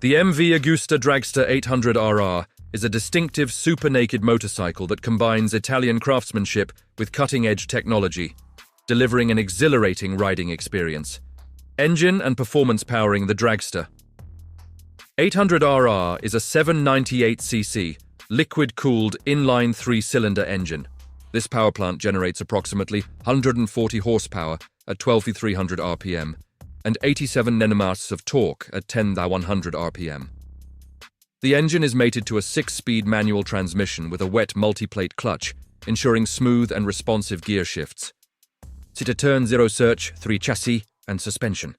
The MV Agusta Dragster 800RR is a distinctive super-naked motorcycle that combines Italian craftsmanship with cutting-edge technology, delivering an exhilarating riding experience. Engine and performance powering the Dragster. 800RR is a 798cc, liquid-cooled, inline three-cylinder engine. This power plant generates approximately 140 horsepower at 12,300 RPM and 87 newton-meters of torque at 10,100 RPM. The engine is mated to a 6-speed manual transmission with a wet multi-plate clutch, ensuring smooth and responsive gear shifts. Turn zero search, 3 chassis, and suspension.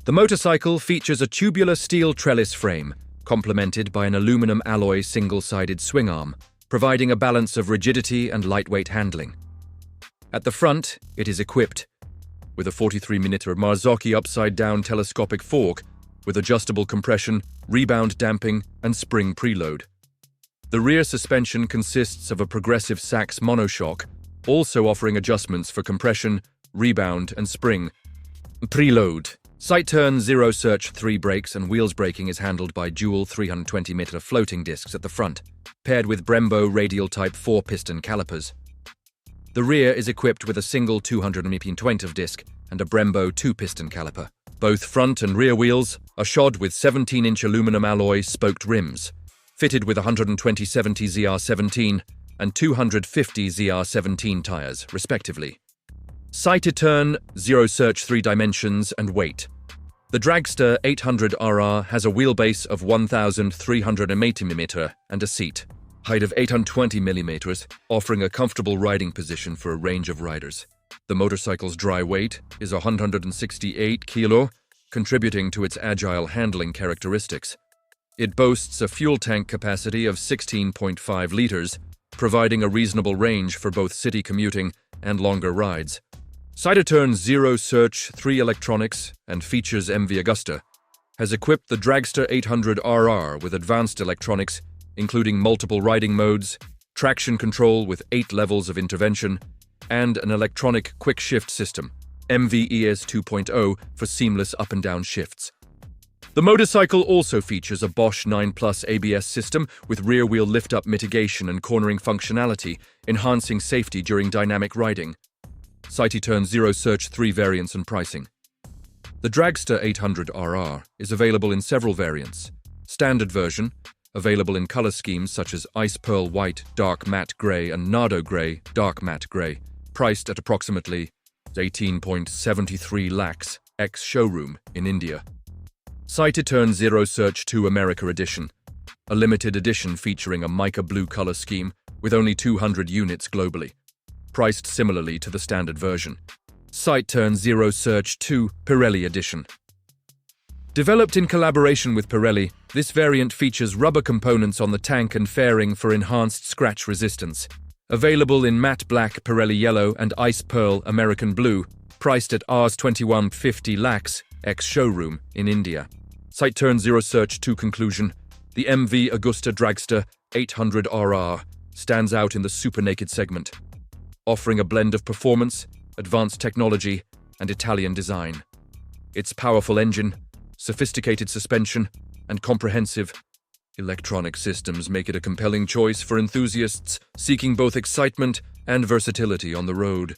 The motorcycle features a tubular steel trellis frame, complemented by an aluminum alloy single-sided swing arm, providing a balance of rigidity and lightweight handling. At the front, it is equipped with a 43mm Marzocchi upside-down telescopic fork with adjustable compression, rebound damping, and spring preload. The rear suspension consists of a progressive Sachs monoshock, also offering adjustments for compression, rebound, and spring preload. Side turn zero search 3 brakes and wheels braking is handled by dual 320mm floating discs at the front, paired with Brembo radial type 4-piston calipers. The rear is equipped with a single 200mm disc and a Brembo 2-piston caliper. Both front and rear wheels are shod with 17-inch aluminum alloy spoked rims, fitted with 120/70 ZR17 and 250 ZR17 tires, respectively. Sighted turn, zero search 3 dimensions, and weight. The Dragster 800RR has a wheelbase of 1,380mm and a seat height of 820mm, offering a comfortable riding position for a range of riders. The motorcycle's dry weight is 168 kg, contributing to its agile handling characteristics. It boasts a fuel tank capacity of 16.5 liters, providing a reasonable range for both city commuting and longer rides. Side turn zero search 3 electronics and features MV Agusta has equipped the Dragster 800RR with advanced electronics, including multiple riding modes, traction control with 8 levels of intervention, and an electronic quick shift system, MV-ES 2.0, for seamless up and down shifts. The motorcycle also features a Bosch 9+ ABS system with rear-wheel lift-up mitigation and cornering functionality, enhancing safety during dynamic riding. Sighty turn zero search 3 variants and pricing. The Dragster 800RR is available in several variants. Standard version, available in color schemes such as Ice Pearl White, Dark Matte Grey, and Nardo Grey, Dark Matte Grey, priced at approximately 18.73 lakhs ex-showroom in India. Sighted turn zero search 2 America edition, a limited edition featuring a mica blue color scheme with only 200 units globally, priced similarly to the standard version. Sight turn zero search 2 Pirelli edition. Developed in collaboration with Pirelli, this variant features rubber components on the tank and fairing for enhanced scratch resistance. Available in matte black Pirelli yellow and ice pearl American blue, priced at Rs 21.50 lakhs ex-showroom in India. Sight turn zero search 2 conclusion. The MV Agusta Dragster 800RR stands out in the super naked segment, offering a blend of performance, advanced technology, and Italian design. Its powerful engine, sophisticated suspension, and comprehensive electronic systems make it a compelling choice for enthusiasts seeking both excitement and versatility on the road.